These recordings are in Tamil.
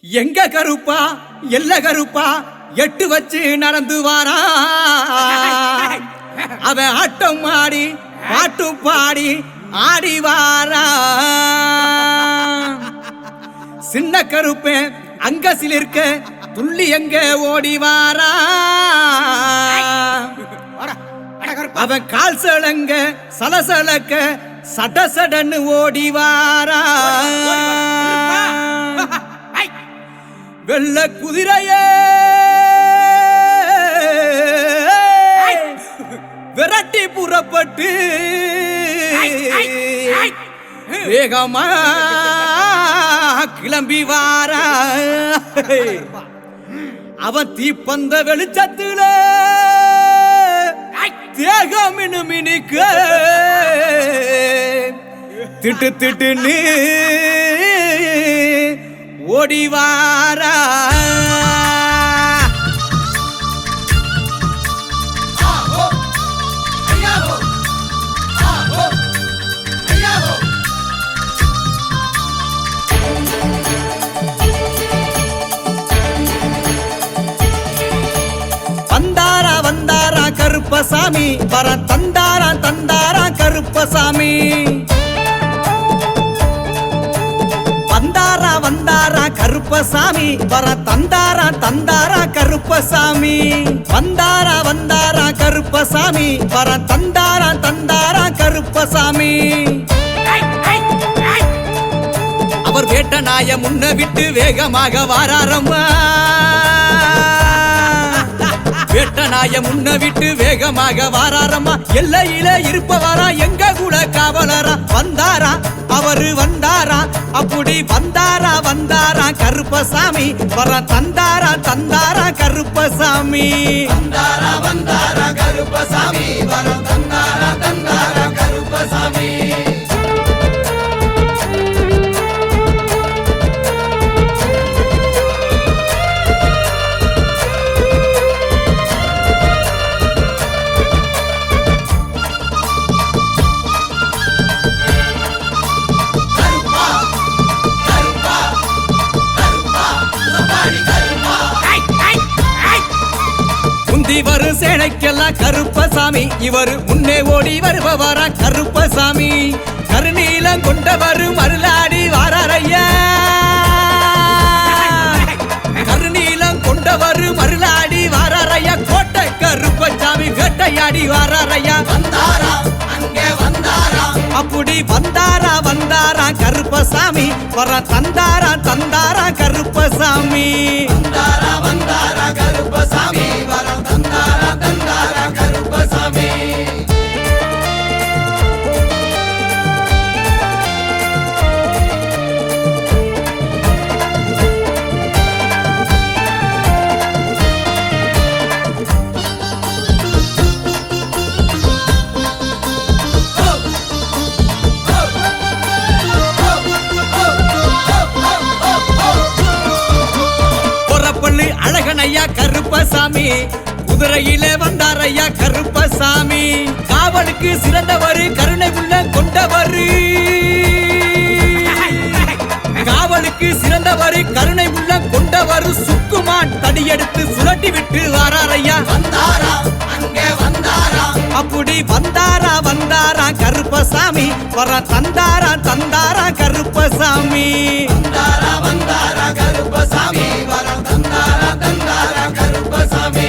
எங்க கருப்பா எல்ல கருப்பா எட்டு வச்சு நடந்து வாரா அவன் ஆட்டம் ஆடி பாட்டு பாடி ஆடி வாரா சின்ன கருப்பேன் அங்க சிலிர்க்க துள்ளி எங்க ஓடி வாரா அவன் கால் சலங்க சலசலக்க சடசடன்னு ஓடி வாரா வெள்ள குதிரையே விரட்டி புறப்பட்டு வேகமா கிளம்பி வாரா அவன் தீப்பந்த வெளிச்சத்துல தேகம் மினுமினுக்க திட்டு திட்டுன்னு ஓடி வாரா வந்தாரா வந்தாரா கருப்பசாமி வர தந்தாரா தந்தாரா கருப்பசாமி வந்தாரா வந்தாரா கருப்பசாமி வர தந்தாரா தந்தாரா கருப்பசாமி வந்தாரா வந்தாரா கருப்பசாமி வர தந்தாரா தந்தாரா கருப்பசாமி அவர் வேட்ட நாய முன்ன விட்டு வேகமாக வாராரம்மா வேட்ட நாய முன்ன விட்டு வேகமாக வாராரம்மா எல்லையில இருப்பவரா எங்க கூட காவலரா வந்தாரா அவரு வந்தாரா அப்படி வந்தாரா வந்தாரா கருப்பசாமி வர தந்தாரா தந்தாரா கருப்பசாமி வந்தாரா வந்தாரா கருப்பசாமி வர தந்தாரா தந்தாரா கருப்பசாமி வரும் சேனைக்கெல்லாம் கருப்பசாமி இவரு முன்னே ஓடி வருபவரா கருப்பசாமி கருநீலம் கொண்டவரு மருளாடி வாராரையா கருநீலம் கொண்டவரு மருளாடி வாராரையா கோட்டை கருப்பசாமி வேட்டையாடி வாராரையா வந்தாரா அங்கே வந்தாரா அப்படி வந்தாரா வந்தாரா கருப்பசாமி வர தந்தாரா தந்தாரா கருப்பசாமி வந்தாரா வந்தாரா கருப்பசாமி வர தந்தாரா தந்தாரா கருப்பசாமி அழகனையா கருப்பசாமி குதிரையிலே வந்தாரையா கருப்பசாமி காவலுக்கு சிறந்தவரு கருணை உள்ள கொண்டவரு காவலுக்கு சிறந்தவரு கருணை உள்ள கொண்டவரு சுக்குமான் தடியெடுத்து சுழட்டி விட்டு வாராரையா வந்தாரா அங்கே வந்தாரா அப்படி வந்தாரா வந்தாரா கருப்பசாமி வர தந்தாரா தந்தாரா கருப்பசாமி வந்தாரா வந்தாரா கருப்பசாமி வர தந்தாரா தந்தாரா கருப்பசாமி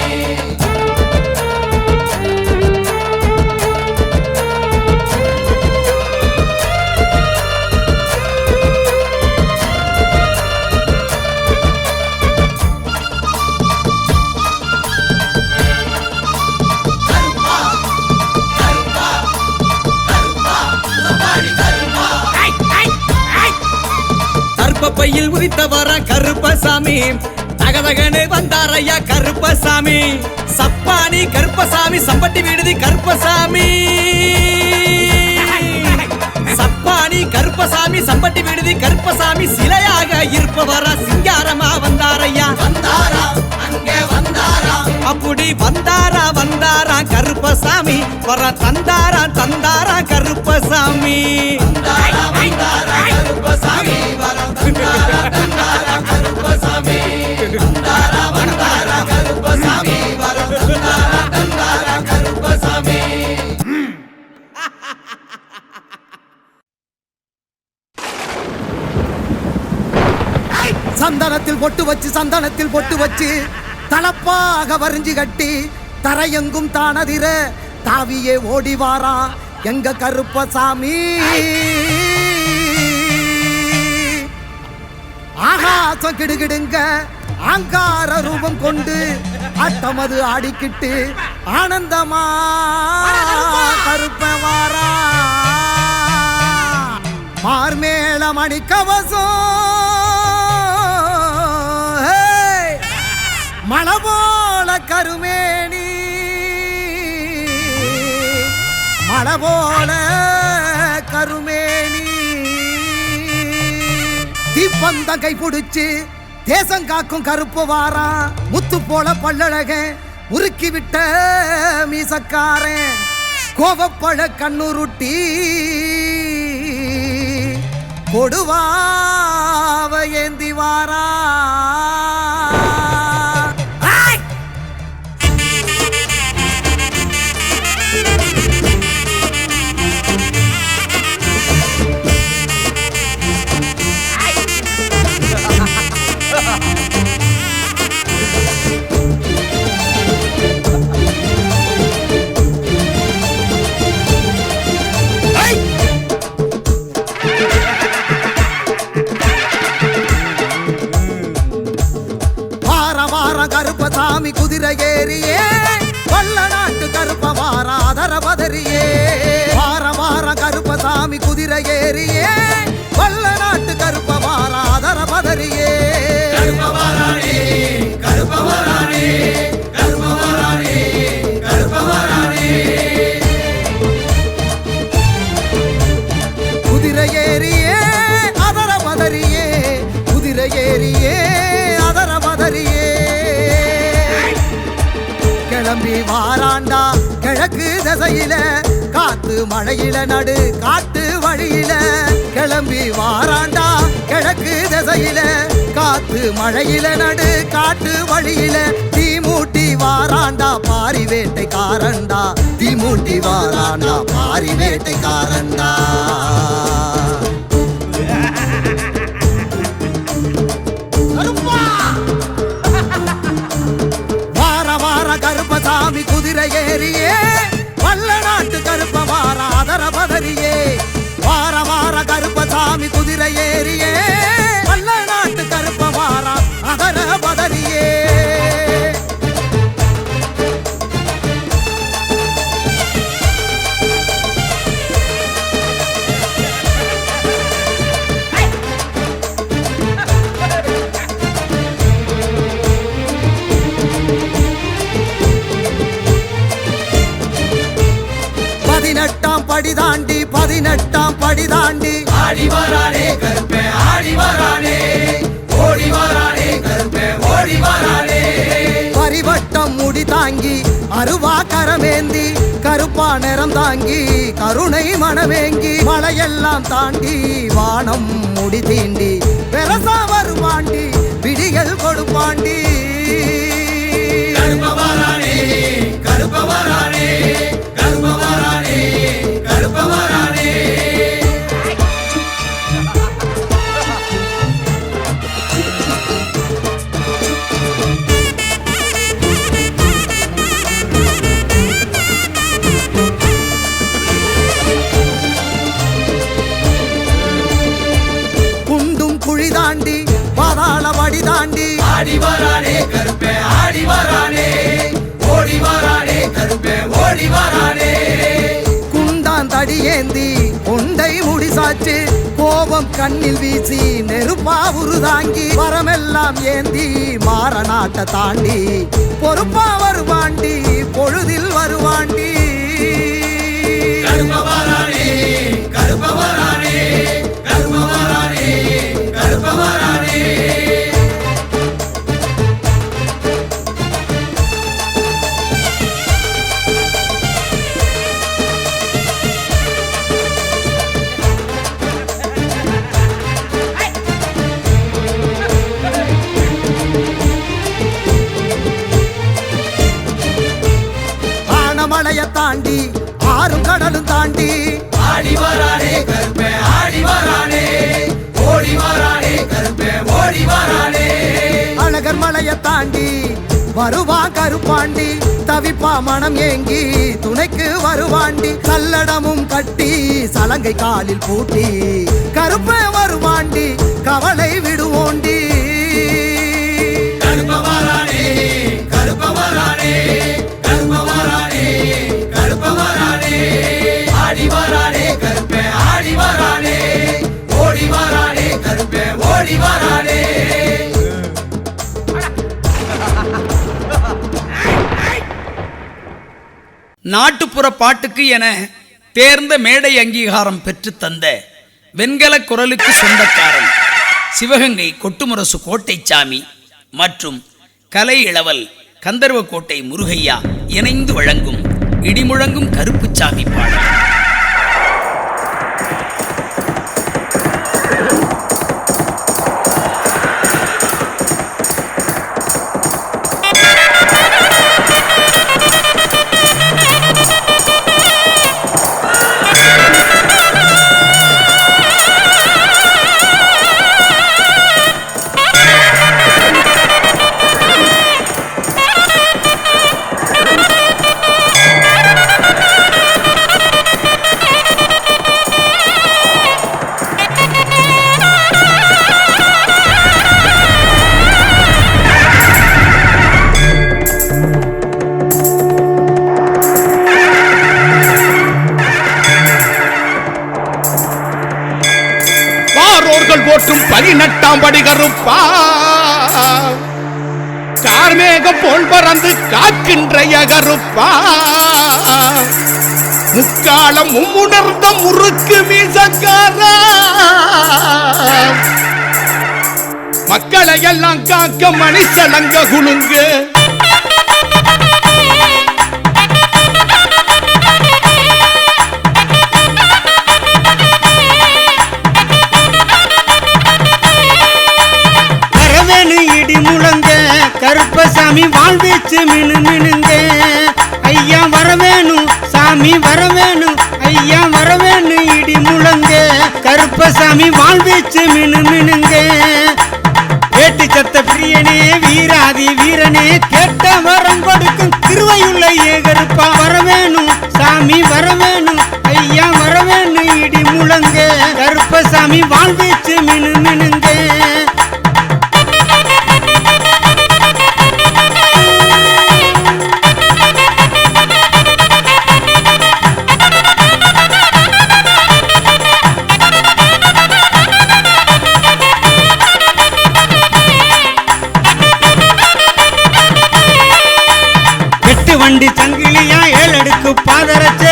பையில் உதித்தவரா கருப்பசாமி தகதகனு வந்தாரையா கருப்பசாமி சப்பானி கருப்பசாமி சம்பட்டி விடுதி கருப்பசாமி சப்பானி கருப்பசாமி சம்பட்டி விடுதி கருப்பசாமி சிலையாக இருப்பவரா சிங்காரமா வந்தாரையா வந்தாரா அங்கே வந்தாரா அப்படி வந்தாரா வந்தாரா கருப்பசாமி வர தந்தாரா தந்தாரா கருப்பசாமி வந்தாரா வந்தாரா கருப்பசாமி வர தந்தாரா தந்தாரா கருப்பசாமி சந்தனத்தில் பொட்டு வச்சு தலப்பாக வரிஞ்சு கட்டி தரையெங்கும் தானதிர தாவியே ஓடிவாரா எங்க கருப்பசாமி. ஆகாசம் கிடுகிடுங்க ஆங்கார ரூபம் கொண்டு ஆட்டமது ஆடிக்கிட்டு ஆனந்தமா கருப்பவாரா. மார்மேள மணிக்கவசம் மழை போல கருமேனி மழை போல கருமேனி தீப்பந்த கை பிடிச்சு தேசம் காக்கும் கருப்பு வாரா. முத்து போல பல்லழக உருக்கி விட்ட மீசக்காரன் கோவப்பழ கண்ணுருட்டி கொடுவாவ ஏந்தி வாரா. கருப்பசாமி குதிரை ஏறியே வல்ல நாட்டு கருப்ப வாரா அதர பதறியே. வார வார கருப்பசாமி குதிரை ஏறியே வல்ல நாட்டு கருப்ப வாரா அதர பதறியே. குதிரை ஏறியே அதர பதறியே குதிரை ஏறியே அதர பதறியே. கிளம்பி வாராண்டா கிழக்கு திசையில காத்து மழையில நடு காட்டு வழியில. கிளம்பி வாராண்டா கிழக்கு திசையில காத்து மழையில நடு காட்டு வழியில. தீமூட்டி வாராண்டா பாரி வேட்டைக்காரண்டா தீமூட்டி வாராண்டா பாரி வேட்டைக்காரண்டா. கருப்பசாமி குதிரை ஏறியே வல்ல நாட்டு கருப்ப வாரா அதர பதறியே. வார வார கருப்பசாமி குதிரை ஏறியே வல்ல நாட்டு கருப்ப வாரா அதர பதறியே. பதினெட்டாம் படி தாண்டி ஆடி வரானே கருப்பே ஆடி வரானே ஓடி வரானே கருப்பே ஓடி வரானே. பரிவட்டம் முடி தாங்கி அருவா கரமேந்தி கருப்பா நிறம் தாங்கி கருணை மனமேங்கி மலையெல்லாம் தாண்டி வானம் முடி தீண்டி பெரசா வருவாண்டி விடிகள் கொடுப்பாண்டி. கருப்ப வரானே கருப்ப வரானே கருப்ப வரானே கருப்ப வரானே. குண்டும் குழி தாண்டி பாதாள வடி தாண்டி ஆடி வரானே கருப்பே ஆடி வரானே ஓடி வரானே கருப்பே ஓடி வரானே. குண்டான் தடி ஏந்தி கொண்டை முடிசாச்சு கோபம் கண்ணில் வீசி நெருப்பா உருதாங்கி வரமெல்லாம் ஏந்தி மாற நாட்டை தாண்டி பொறுப்பா வருவாண்டி பொழுதில் வருவாண்டி. கருப்ப வரானே கருப்ப வரானே கருப்ப வரானே கருப்ப வரானே. மலையை தாண்டி ஆறும் கடலும் தாண்டி ஆடி வரானே கருப்பே ஆடி வரானே ஓடி வரானே கருப்பே ஓடி வரானே. அழகர் மலையை தாண்டி வருவான் கருப்பாண்டி, தவிப்பா மனம் ஏங்கி துணைக்கு வருவாண்டி. கல்லடமும் கட்டி சலங்கை காலில் பூட்டி கருப்ப வருவாண்டி, கவலை விடுவோண்டி. கருப்பவரானே கருப்பவரானே கருப்பவரானே கருப்பவரானே, ஆடி வரானே கருப்பே ஆடி வரானே, ஓடி வரானே கருப்பே ஓடி வரானே. நாட்டுப்புற பாட்டுக்கு என தேர்ந்த மேடை அங்கீகாரம் பெற்று தந்த வெண்கல குரலுக்கு சொந்தக்காரன் சிவகங்கை கொட்டுமுரசு கோட்டைச்சாமி மற்றும் கலை இளவல் கந்தர்வக்கோட்டை முருகையா இணைந்து வழங்கும் இடிமுழங்கும் கருப்புச்சாமி பாடல். போற்றும் 18ஆம் படி கருப்பா, கார்மேகம் போல் பறந்து காக்கின்ற கருப்பா, முக்காலம் மும்முணர்ந்த முறுக்கு மீசக்காரா, மக்களை எல்லாம் காக்க மணிச்சலங்க குலுங்க, கருப்பசாமி வாழ்வீச்சு மினு மினுங்க, ஐயா வரவேணும் சாமி வரவேணும், ஐயா வரவேணும் இடி முழங்க, கருப்பசாமி வாழ்வீச்சு மினு மினுங்க. வேட்டு சத்த பிரியனே வீராதி வீரனே, கேட்ட வரம் கொடுக்கும் திருவையுள்ள கருப்பா, வரவேணும் சாமி வரவேணும், ஐயா வரவேணும் இடி முழங்க, கருப்பசாமி வாழ்வீச்சு மினு மினுங்க. வண்டி சங்கிலியா ஏழடுக்கு பாதரச்ச,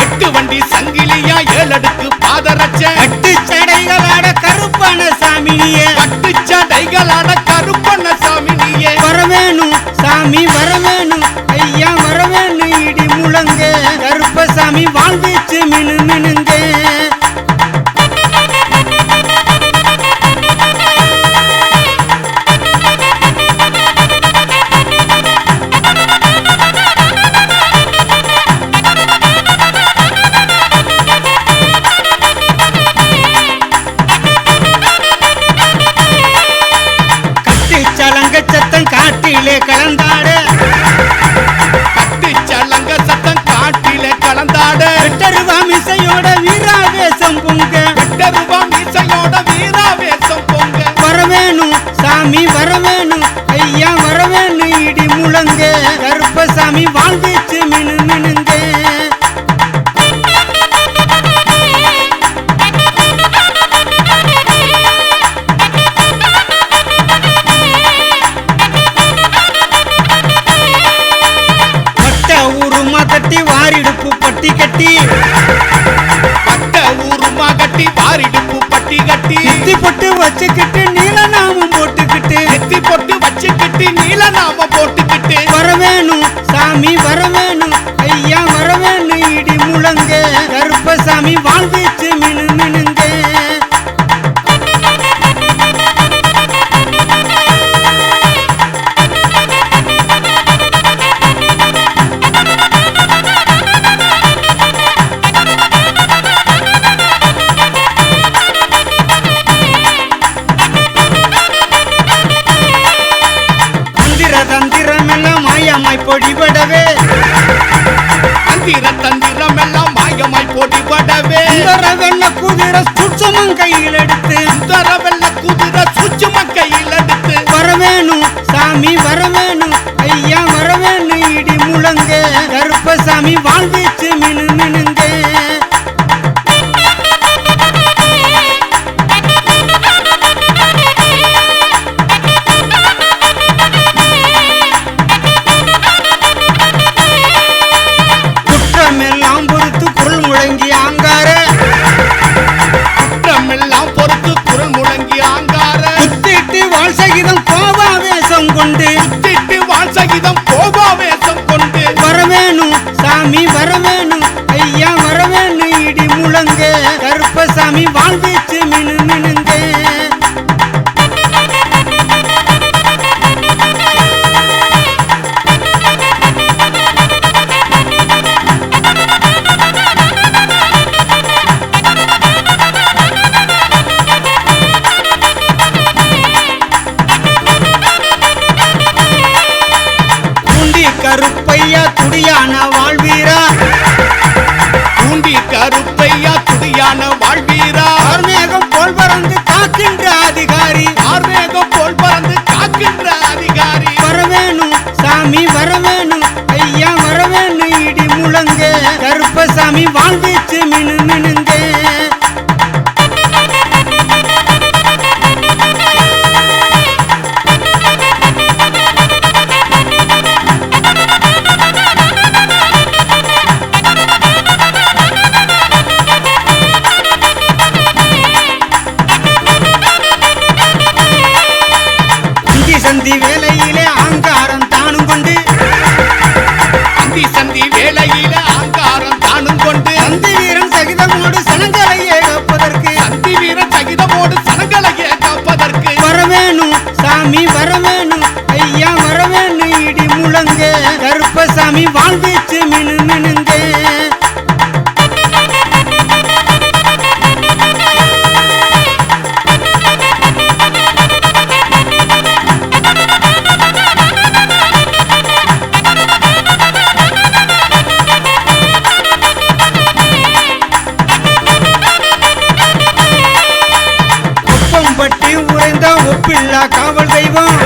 8 வண்டி சங்கிலியா 7 அடுக்கு பாதரச்ச, 8 சடைகளாட கருப்பண சாமினியே, 8 சடைகளாட கருப்பண சாமினியே, வரவேணும் சாமி வரவேணும், ஐயா வரவேணும் இடி முழங்க, கருப்பசாமி வாழ்வீச்சு மினு மினுங்க. சத்தம் காட்டிலே கலந்தாட, கட்டு சலங்க சத்தம் காட்டிலே கலந்தாட, வெட்டருவா மிசையோட வீராவேசம் பொங்க, வெட்டருவா மீசையோட வீராவேசம் பொங்க, வரவேணும் சாமி வரவேணும், ஐயா வரவேணும் இடி முழங்க, கருப்பசாமி வாழ்வீச்சு மினு மினுங்க. கட்டி வாரிடுப்பு பட்டி கட்டி, பட்ட ஊருமா கட்டி வாரிடுப்பு பட்டி கட்டி, நெத்தி பொட்டு வச்சுக்கிட்டு நீலநாமம் போட்டுக்கிட்டு, நெத்தி பொட்டு வச்சுக்கிட்டு நீலநாமம் போட்டுக்கிட்டு, வரவேணும் சாமி வரவேணும், ஐயா வரவேணும் இடி முழங்க, கருப்பசாமி வாழ்வீச்சு மினு மினுங்க. மாயமாய் பொடிபடவே தந்திர தந்திரம் எல்லாம் மாயமாய் பொடிபடவே சுந்தர வெள்ள குதிரை சுட்சமும் கையில் எடுத்து சுந்தர வெள்ள குதிரை சுச்சும கையில் எடுத்து வரவேணும் சாமி வரவேணும் ஐயா வரவேணும் இடி முழங்க கருப்பசாமி வாழ்வீச்சு மினு மினுங்க குற்றமெல்லாம் பொறுத்து குரல் முழங்கி ஆங்கார குற்றமெல்லாம் பொறுத்து குரல் முழங்கி ஆங்கார குத்திட்டு வாழ் சகிதம் கோபாவேசம் கொண்டு திட்டு வாழ் சகிதம் கோபாவேசம் கொண்டு வரவேணும் சாமி வரவேணும் ஐயா வரவேணும் இடி முழங்க கருப்பசாமி வாழ்வீச்சு மினு மினுங்க பூண்டி கருப்பையா துடியான வாழ்வீரா பூண்டி கருப்பையா துடியான வாழ்வீரா ஆர்மேகம் போல் பறந்து காக்கின்ற அதிகாரி ஆர்மேகம் போல் பறந்து காக்கின்ற அதிகாரி வரவேணும் சாமி வரவேணும் ஐயா வரவேணும் இடி முழங்க கருப்பசாமி வாழ்வீச்சு மினு மினுங்க இந்தி சந்தி வேலையிலே ஆங்காரம் தானும் கொண்டு அந்தி சந்தி வேளையில ஆங்காரம் தானும் கொண்டு சந்தி வீரன் சகிதமோடு சனங்களை ஏகப்பதற்கு சந்தி வீர சகிதமோடு சனங்களையே காப்பதற்கு வரவேணும் சாமி வரவேணும் ஐயா வரவேணும் இடி முழங்க கருப்பசாமி வாழ்வீச்சு மினு மினுங்க ஒப்பம்பட்டி உறைந்த ஒப்பில்லா காவல் தெய்வம்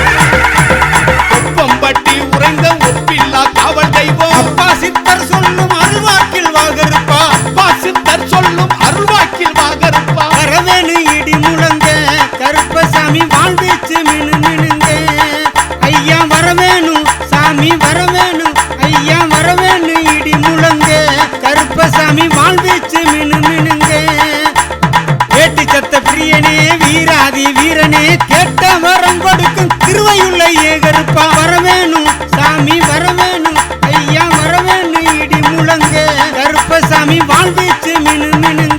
ஒப்பம்பட்டி உறைந்த ஒப்பில்லா காவல் தெய்வம் அப்பா சித்தர் சொல்லும் அருள்வாக்கில் வாகருப்பா அப்பா சித்தர் சொல்லும் அருள்வாக்கில் வாகருப்பா வரவேணும் இடி முழங்க கருப்பசாமி வாழ்வீச்சு மினு மினுங்க ஐயா வரவேணும் சாமி வரவேணும் ஐயா வரவேணும் இடி முழங்க கருப்பசாமி வாழ்வீச்சு மினு மினுங்க வேட்டு சத்த பிரியனே வீராதி வீரனே கேட்ட வரம் கொடுக்கும் திருவையுள்ள ஏகருப்பா வரவேணும் சாமி வரவேணும் ஐயா வரவேணும் இடி முழங்க கருப்பசாமி வாழ்வீச்சு மினு மினுங்க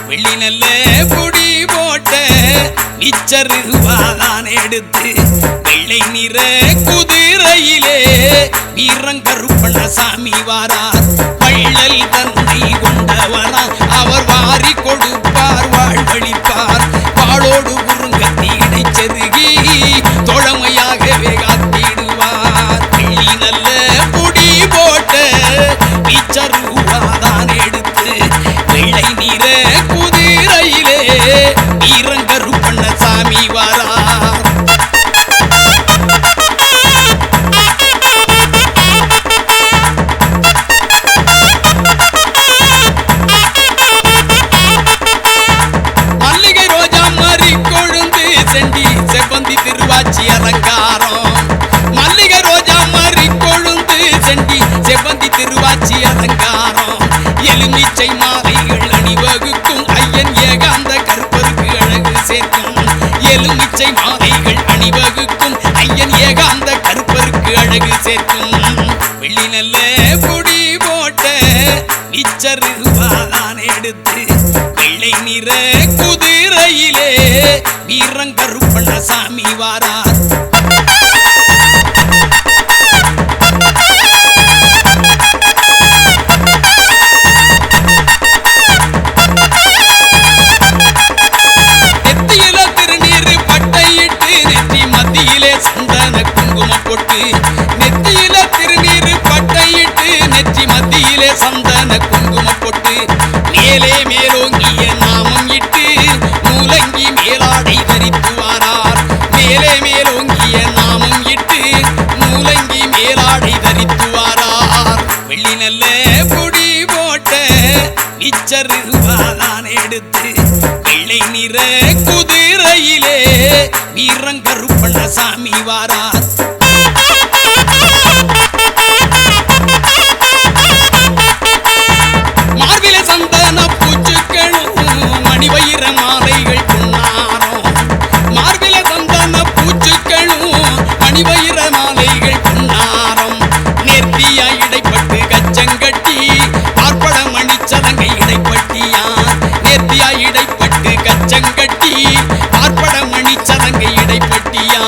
வெள்ளி நல்ல பொடி போட்ட நிச்சருவாதான் எடுத்து வெள்ளை நிற குதிரையிலே வீரங்கருப்பண்ண சாமி வாரார் வள்ளல் தன்னை கொண்டவனா அவர் வாரி கொடுப்பார் வாழ்வழிப்பார் வாளோடு குறுங்கத்தி இடைச்செருகி தோழமையாகவே காத்திடுவார் வெள்ளி நல்ல பொடி போட்ட நிச்சருவாதான் எடுத்து வெள்ளை நிற குதிரையிலே வீரங்கருப்பண்ண சாமி வாரார் எலுமிச்சை மாலைகள் அணிவகுக்கும் ஐயன் ஏகாந்த கருப்பருக்கு அழகு சேர்க்கும் எலுமிச்சை மாலைகள் அணிவகுக்கும் ஐயன் ஏகாந்த கருப்பருக்கு அழகு சேர்க்கும் வெள்ளி நல்ல பொடி போட்ட இச்சருவாதான் எடுத்து வெள்ளை நிற குதிரையிலே வீரங்கருப்பண்ண சாமி வாரார் நெத்தியில திருநீரு பட்டையிட்டு நெற்றி மத்தியிலே சந்தன குங்குமம் போட்டு மேலே மேலோங்கிய நாமம் இட்டு மூலங்கி மேலாடை தரித்து வாரார் மேலே மேலோங்கிய நாமம் இட்டு மூலங்கி மேலாடை தரித்து வாரார் வெள்ளி நல்ல பொடி போட்ட இச்சருவாதான் எடுத்து வெள்ளை நிற குதிரையிலே வீரங்கருப்பண்ண சாமி வாரார் மார்பில சந்தன பூச்சுக்களும் மணிவயிர மாலைகள் பொன்னாரம் மார்பில சந்தன பூச்சுக்களும் மணிவயிர மாலைகள் பொன்னாரம் நேர்த்தியா இடைப்பட்டு கச்சங்கட்டி பார்ப்பட மணிச்சதங்கை இடைப்பட்டியா நேர்த்தியா இடைப்பட்டு கச்சங்கட்டி பார்ப்பட மணிச்சதங்கை இடைப்பட்டியா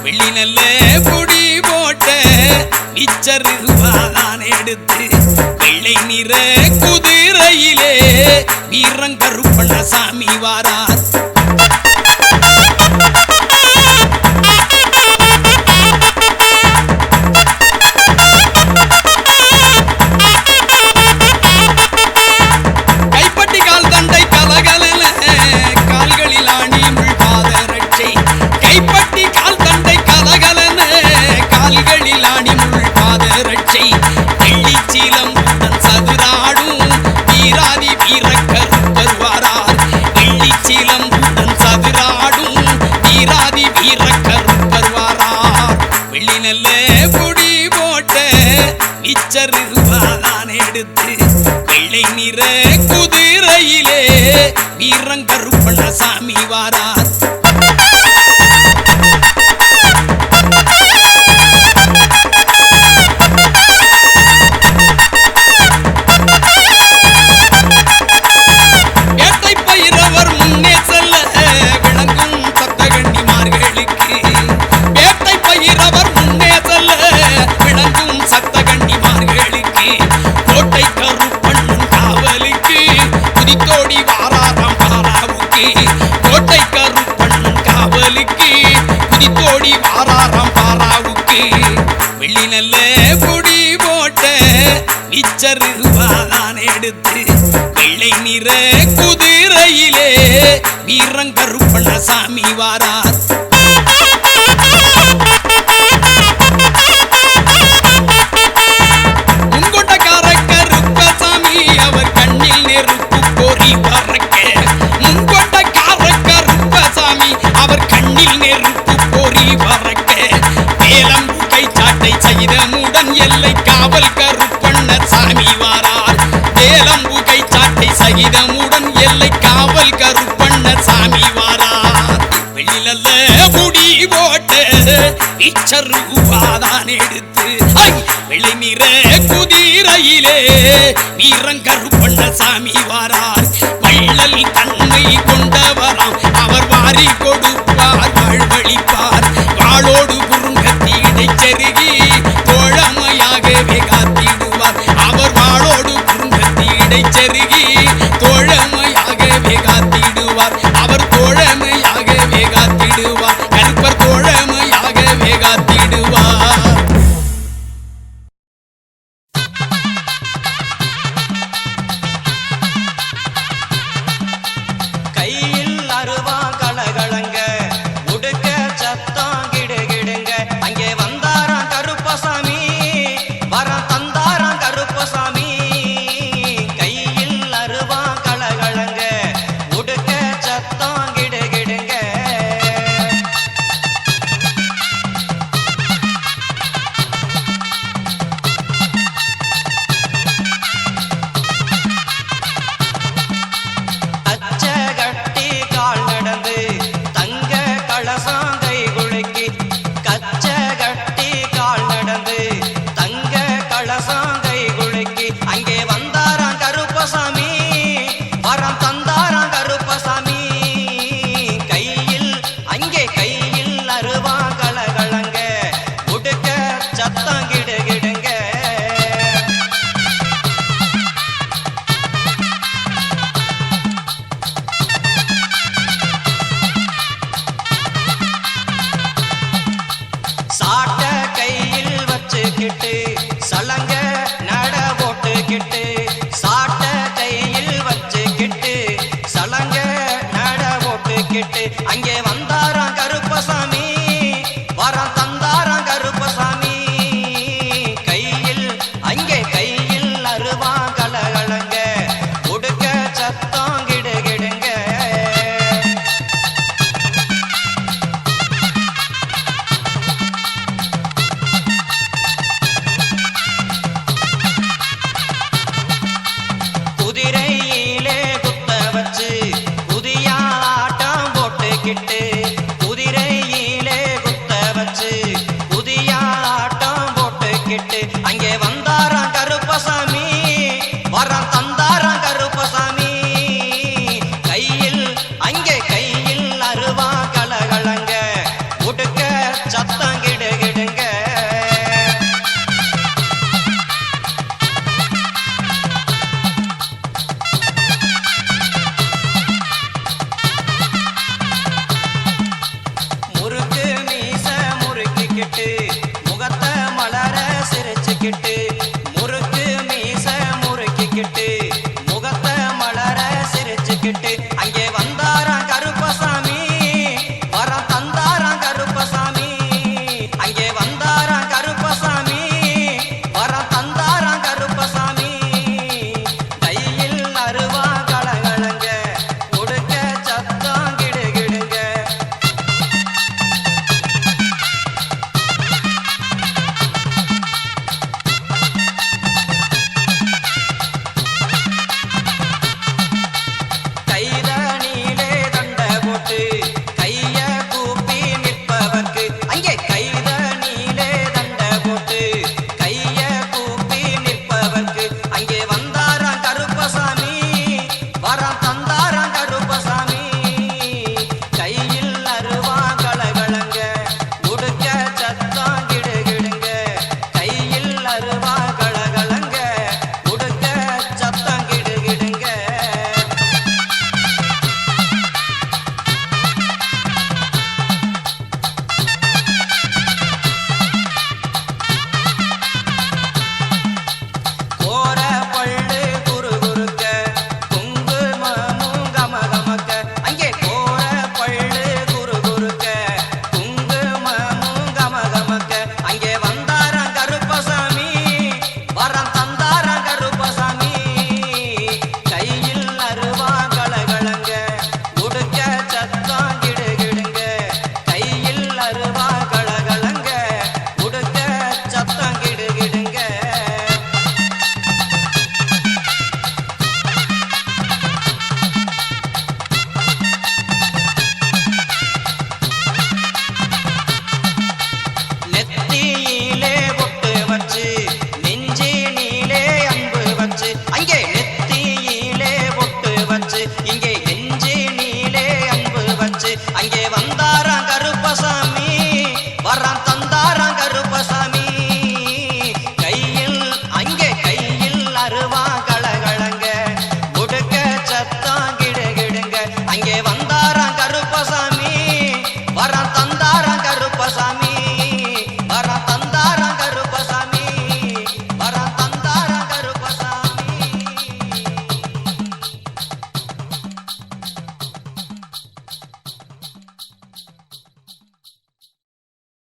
வெள்ளி நல்ல பொடி போட்ட இச்சருவாதான் எடுத்து வெள்ளை நிற குதிரையிலே வீரங்கருப்பண்ண சாமி வாரார் கைப்பட்டி கால் தண்டை கலகலன கால்களில் ஆணி முள் பாத ரட்சை கைப்பட்டி கால் தண்டை கலகலன கால்களில் ஆணி முள் பாத ரட்சை வெள்ளி சீலம் சதுராடும் வீராதி வீரக்கருப்பர் வாரார் வெள்ளி சீலம் சதுராடும் வீராதி வீரக்கருப்பர் வாரார் வெள்ளி நல்ல பொடி போட்ட இச்சருவாதான் எடுத்து வெள்ளை நிற குதிரையிலே வீரங்கருப்பண்ண சாமி வாரார் வெள்ளி நல்ல பொடி போட்ட இச்சருவாதான் எடுத்து வெள்ளை நிற குதிரையிலே வீரங்கருப்பண்ண சாமி வாரார் முன்கொண்டக்கார கருப்பசாமி அவர் கண்ணில் நெருப்பு பொறி பறக்க முன்கொண்டக்கார கருப்பசாமி அவர் கண்ணில் நெருப்பு பொறி பறக்க வேலம் கைச்சாட்டை சகிதமுடன் எல்லை காவல் கருப்பண்ணர் சாமி வாரார் வேலம்பு கைச்சாட்டை சகிதமுடன் எல்லை காவல் கருப்பண்ணர் சாமி வாரார் வெள்ளி நல்ல முடி போட்ட இச்சருவாதான் எடுத்து வெள்ளை நிற குதிரையிலே வீரங்கருப்பண்ண சாமி வாரார் வள்ளல் தன்மை கொண்டவராம் அவர் வாரி கொடுப்பார் வாழ்வழிப்பார் வாளோடு குறுங்கத்தி இடைச்செருகி தோழமையாகவே காத்திடுவார் அவர் வாளோடு குறுங்கத்தி இடைச்செருகி தோழமையாகவே காத்திடுவார் அவர் தோழமையாகவே காத்திடுவார் கருப்பர் தோழமையாகவே காத்திடுவார் கையில் அருவா கலகலங்க உடுக்க சத்தம் கிடுகிடுங்க அங்கே வந்தாராம் கருப்பசாமி வரம் தந்தாராம் கருப்பசாமி கையில் அருவா கலகலங்க உடுக்க சத்தம் கிடுகிடுங்க இருக்கு